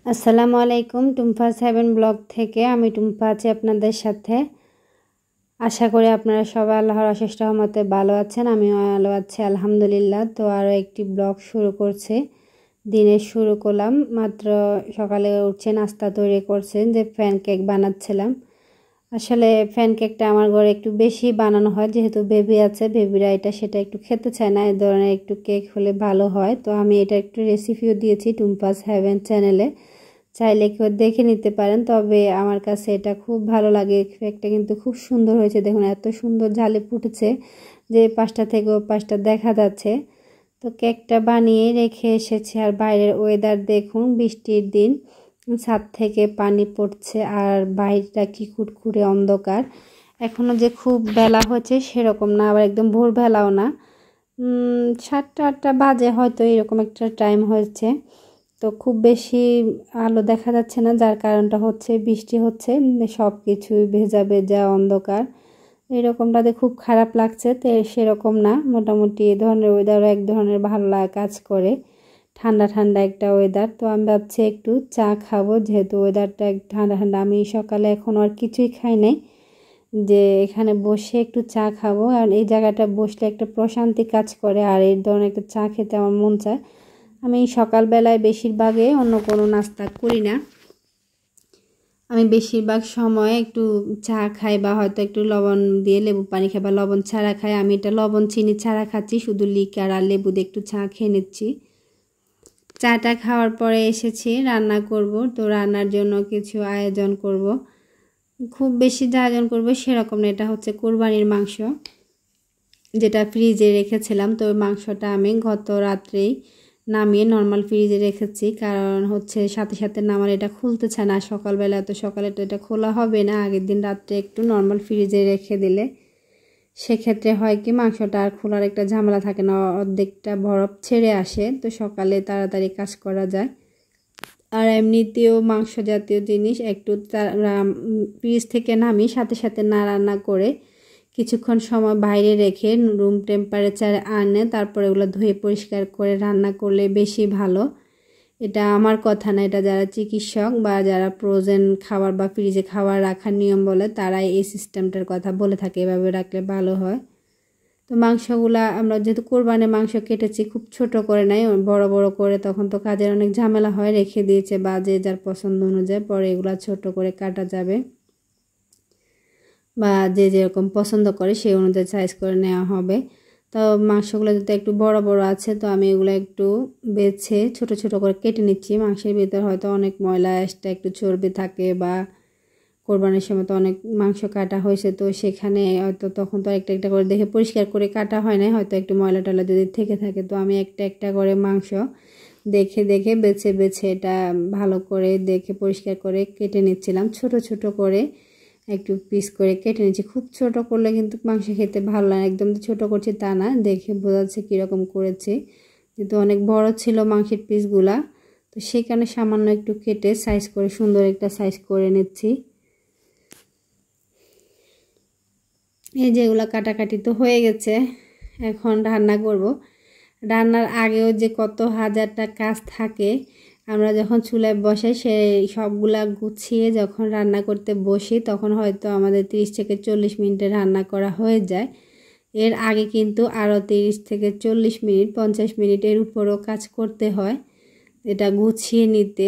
আসসালামু আলাইকুম। Tumpa's haven blog থেকে আমি টুম্পা আছি আপনাদের সাথে। আশা করি আপনারা সবাই আল্লাহর অশেষ রহমতে ভালো আছেন, আমিও ভালো আছি আলহামদুলিল্লাহ। তো আরও একটি ব্লগ শুরু করছে, দিনের শুরু করলাম। মাত্র সকালে উঠছে, নাস্তা তৈরি করছেন, যে প্যান কেক বানাচ্ছিলাম। আসলে প্যান কেকটা আমার ঘরে একটু বেশি বানানো হয়, যেহেতু বেবি আছে, বেবিরা এটা সেটা একটু খেতে চায় না, এই ধরনের একটু কেক হলে ভালো হয়। তো আমি এটা একটু রেসিপিও দিয়েছি টুম্পাস হেভেন চ্যানেলে, চাইলে কেউ দেখে নিতে পারেন। তবে আমার কাছে এটা খুব ভালো লাগে, কেকটা কিন্তু খুব সুন্দর হয়েছে। দেখুন এত সুন্দর জালে ফুটেছে যে পাশটা থেকে ও পাশটা দেখা যাচ্ছে। তো কেকটা বানিয়ে রেখে এসেছি, আর বাইরের ওয়েদার দেখুন, বৃষ্টির দিন, ছাদ থেকে পানি পড়ছে আর বাইরেটা কি কুটকুটে অন্ধকার। এখনও যে খুব বেলা হচ্ছে সেরকম না, আবার একদম ভোরবেলাও না। 7টা-8টা বাজে হয়তো, এরকম একটা টাইম হয়েছে। তো খুব বেশি আলো দেখা যাচ্ছে না, যার কারণটা হচ্ছে বৃষ্টি হচ্ছে, সব কিছুই ভেজা ভেজা অন্ধকার, এরকমটাতে খুব খারাপ লাগছে। তো সেরকম না, মোটামুটি এই ধরনের ওয়েদারও এক ধরনের ভালো লাগা কাজ করে, ঠান্ডা ঠান্ডা একটা ওয়েদার। তো আমি ভাবছি একটু চা খাবো, যেহেতু ওয়েদারটা ঠান্ডা ঠান্ডা। আমি সকালে এখন আর কিছুই খাই নাই, যে এখানে বসে একটু চা খাবো, আর এই জায়গাটা বসলে একটা প্রশান্তি কাজ করে, আর এই ধরনের একটা চা খেতে আমার মন চায়। আমি সকালবেলায় বেশিরভাগে অন্য কোনো নাস্তা করি না, আমি বেশিরভাগ সময় একটু চা খাই, বা হয়তো একটু লবণ দিয়ে লেবু পানি খাই, বা লবণ ছাড়া খাই। আমি এটা লবণ চিনি ছাড়া খাচ্ছি, শুধু লিকার আর লেবু দিয়ে একটু চা খেয়ে নিচ্ছি। চাটা খাওয়ার পরে এসেছি রান্না করব। তো রান্নার জন্য কিছু আয়োজন করব, খুব বেশি যে আয়োজন করবো সেরকম না। এটা হচ্ছে কোরবানির মাংস, যেটা ফ্রিজে রেখেছিলাম। তো ওই মাংসটা আমি গত রাত্রেই নামিয়ে নর্মাল ফ্রিজে রেখেছি, কারণ হচ্ছে সাথে সাথে নামালে এটা খুলতে চায় না, সকালবেলা তো সকালে তো এটা খোলা হবে না। আগের দিন রাত্রে একটু নর্মাল ফ্রিজে রেখে দিলে সেক্ষেত্রে হয় কি, মাংসটা আর খোলার একটা ঝামেলা থাকে না, অর্ধেকটা বরফ ছেড়ে আসে, তো সকালে তাড়াতাড়ি কাজ করা যায়। আর এমনিতেও মাংস জাতীয় জিনিস একটু ফ্রিজ থেকে নামিয়ে সাথে সাথে না রান্না করে কিছুক্ষণ সময় বাইরে রেখে রুম টেম্পারেচারে আনে, তারপরে এগুলো ধুয়ে পরিষ্কার করে রান্না করলে বেশি ভালো। এটা আমার কথা না, এটা যারা চিকিৎসক বা যারা ফ্রোজেন খাবার বা ফ্রিজে খাবার রাখার নিয়ম বলে, তারাই এই সিস্টেমটার কথা বলে থাকে, এভাবে রাখলে ভালো হয়। তো মাংসগুলা আমরা যেহেতু কোরবানির মাংস কেটেছি, খুব ছোট করে নাই, বড় বড় করে, তখন তো কাজের অনেক ঝামেলা হয়, রেখে দিয়েছে, বা যে যার পছন্দ অনুযায়ী পরে এগুলা ছোট করে কাটা যাবে, বা যে যেরকম পছন্দ করে সেই অনুযায়ী সাইজ করে নেওয়া হবে। তো মাংসগুলো যদি একটু বড় বড় আছে, তো আমি এগুলো একটু বেছে ছোট ছোট করে কেটে নিচ্ছি। মাংসের ভিতর হয়তো অনেক ময়লা এক্সট্রা একটু চর্বি থাকে, বা কোরবানির সময় তো অনেক মাংস কাটা হয়েছে, তো সেখানে হয়তো তখন তো একটা একটা করে দেখে পরিষ্কার করে কাটা হয় না, হয়তো একটু ময়লা টয়লা যদি থেকে থাকে। তো আমি একটা একটা করে মাংস দেখে দেখে বেছে বেছে এটা ভালো করে দেখে পরিষ্কার করে কেটে নিচ্ছিলাম, ছোট ছোট করে একটু পিস করে কেটে নিচ্ছি। খুব ছোট করলে কিন্তু মাংস খেতে ভালো লাগে, একদম ছোট করছি তা না, দেখে বোঝা যাচ্ছে কীরকম করেছি। কিন্তু অনেক বড় ছিল মাংসের পিসগুলা, তো সেখানে সামান্য একটু কেটে সাইজ করে সুন্দর একটা সাইজ করে নিচ্ছি। এই যেগুলো কাটাকাটি তো হয়ে গেছে, এখন রান্না করব। রান্নার আগেও যে কত হাজারটা কাজ থাকে, আমরা যখন চুলায় বসাই সেই সবগুলা গুছিয়ে যখন রান্না করতে বসি, তখন হয়তো আমাদের 30 থেকে 40 মিনিটে রান্না করা হয়ে যায়। এর আগে কিন্তু আরও 30 থেকে 40 মিনিট, 50 মিনিটের উপরও কাজ করতে হয় এটা গুছিয়ে নিতে।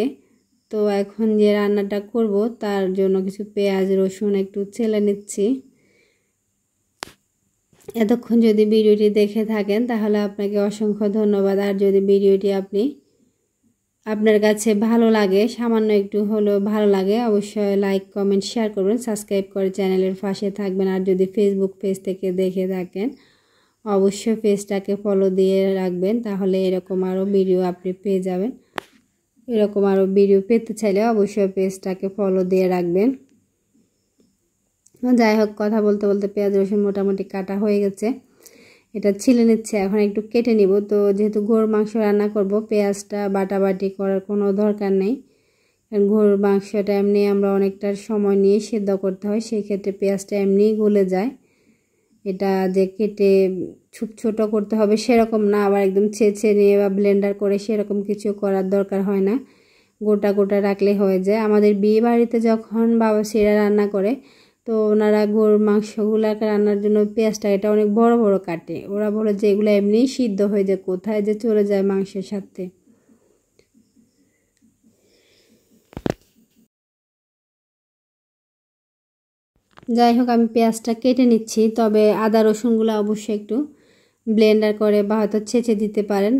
তো এখন যে রান্নাটা করব তার জন্য কিছু পেঁয়াজ রসুন একটু ছেলে নিচ্ছি। এতক্ষণ যদি ভিডিওটি দেখে থাকেন তাহলে আপনাকে অসংখ্য ধন্যবাদ। আর যদি ভিডিওটি আপনার কাছে ভালো লাগে, সামান্য একটু হলেও ভালো লাগে, অবশ্যই লাইক কমেন্ট শেয়ার করবেন, সাবস্ক্রাইব করে চ্যানেলের পাশে থাকবেন। আর যদি ফেসবুক পেজ থেকে দেখে থাকেন অবশ্যই পেজটাকে ফলো দিয়ে রাখবেন, তাহলে এরকম আরও ভিডিও আপনি পেয়ে যাবেন। এরকম আরও ভিডিও পেতে চাইলে অবশ্যই পেজটাকে ফলো দিয়ে রাখবেন। যাই হোক, কথা বলতে বলতে পেঁয়াজ রসুন মোটামুটি কাটা হয়ে গেছে, এটা ছিলে নিচ্ছে, এখন একটু কেটে নিব। তো যেহেতু গরুর মাংস রান্না করব, পেঁয়াজটা বাটাবাটি করার কোনো দরকার নেই, কারণ গরুর মাংসটা এমনি আমরা অনেকটা সময় নিয়ে সিদ্ধ করতে হয়, সেই ক্ষেত্রে পেঁয়াজটা এমনিই গলে যায়। এটা যে কেটে ছোট করতে হবে সেরকম না, আবার একদম ছেঁচে নিয়ে বা ব্লেন্ডার করে সেরকম কিছু করার দরকার হয় না। গোটা গোটা রাখলে হয়ে যায়। আমাদের বিয়ে বাড়িতে যখন বাবুর্চিরা রান্না করে তো ওনারা গরুর মাংসগুলো রান্নার জন্য পেঁয়াজটা এটা অনেক বড় বড় কাটে। ওরা বলে যে এগুলো এমনিই সিদ্ধ হয়ে যায়, কোথায় যে চলে যায় মাংসের সাথে। যাই হোক, আমি পেঁয়াজটা কেটে নিচ্ছি, তবে আদা রসুনগুলো অবশ্যই একটু ব্লেন্ডার করে বা হয়তো ছেঁচে দিতে পারেন।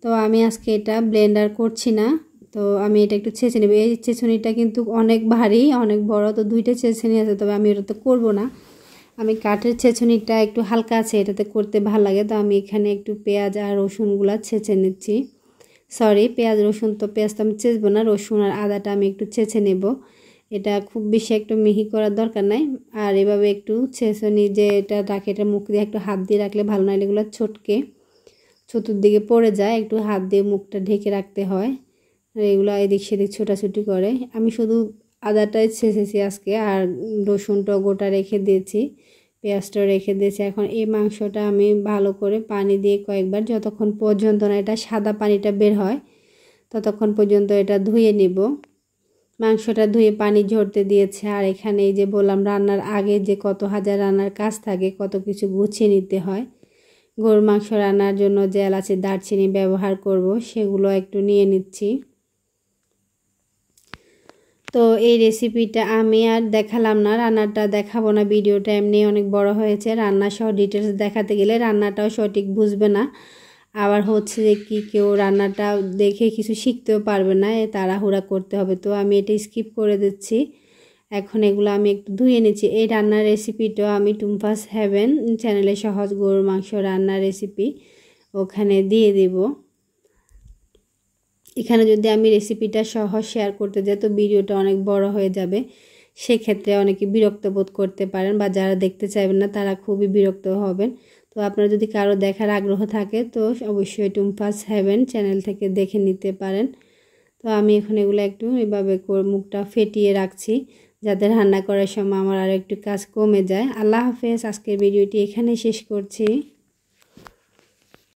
তো আমি আজকে এটা ব্লেন্ডার করছি না, তো আমি এটা একটু ছেঁচে নেব। এই ছেঁচুনিটা কিন্তু অনেক ভারী, অনেক বড়, তো দুইটা ছেঁচুনি আছে, তবে আমি এটাতে করব না। আমি কাঠের ছেঁচুনিটা একটু হালকা আছে, এটাতে করতে ভালো লাগে। তো আমি এখানে একটু পেঁয়াজ আর রসুনগুলো ছেঁচে নিচ্ছি। সরি, পেঁয়াজ রসুন তো পেঁয়াজ তো আমি ছেঁচবো না, রসুন আর আদাটা আমি একটু ছেঁচে নেব। এটা খুব বেশি একটু মিহি করার দরকার নাই। আর এভাবে একটু ছেঁচুনি যে এটা রাখে, এটা মুখ দিয়ে একটু হাত দিয়ে রাখলে ভালো না, এগুলো ছোটকে চতুর্দিকে পড়ে যায়, একটু হাত দিয়ে মুখটা ঢেকে রাখতে হয়। এগুলো এদিক সেদিক ছোটাছুটি করে। আমি শুধু আদাটাই ছেঁচেছি আজকে, আর রসুনটা গোটা রেখে দিয়েছি, পেঁয়াজটা রেখে দিয়েছি। এখন এই মাংসটা আমি ভালো করে পানি দিয়ে কয়েকবার, যতক্ষণ পর্যন্ত না এটা সাদা পানিটা বের হয় ততক্ষণ পর্যন্ত এটা ধুয়ে নিব। মাংসটা ধুয়ে পানি ঝরতে দিয়েছে। আর এখানে এই যে বললাম রান্নার আগে যে কত হাজার রান্নার কাজ থাকে, কত কিছু গুছিয়ে নিতে হয়। গরুর মাংস রান্নার জন্য যে এলাচি দারচিনি ব্যবহার করব সেগুলো একটু নিয়ে নিচ্ছি। তো এই রেসিপিটা আমি আর দেখালাম না, রান্নাটা দেখাবো না, ভিডিওটা এমনি অনেক বড় হয়েছে। রান্না সহ ডিটেলস দেখাতে গেলে রান্নাটাও সঠিক বুঝবে না, আবার হচ্ছে যে কি কেউ রান্নাটা দেখে কিছু শিখতেও পারবে না, তাড়াহুড়া করতে হবে। তো আমি এটা স্কিপ করে দিচ্ছি। এখন এগুলো আমি একটু ধুয়ে নিচ্ছি। এই রান্নার রেসিপিটা আমি টুম্পাস হেভেন চ্যানেলে সহজ গরুর মাংস রান্নার রেসিপি ওখানে দিয়ে দেব। এখানে যদি আমি রেসিপিটা সহজ শেয়ার করতে যাই তো ভিডিওটা অনেক বড় হয়ে যাবে, সেক্ষেত্রে অনেকে বিরক্ত বোধ করতে পারেন, বা যারা দেখতে চাইবেন না তারা খুবই বিরক্ত হবেন। তো আপনারা যদি কারো দেখার আগ্রহ থাকে তো অবশ্যই টুম্পাস হেভেন চ্যানেল থেকে দেখে নিতে পারেন। তো আমি এখন এগুলো একটু এভাবে মুখটা ফেটিয়ে রাখছি, যাতে রান্না করার সময় আমার আর একটু কাজ কমে যায়। আল্লাহ হাফেজ। আজকের ভিডিওটি এখানে শেষ করছি।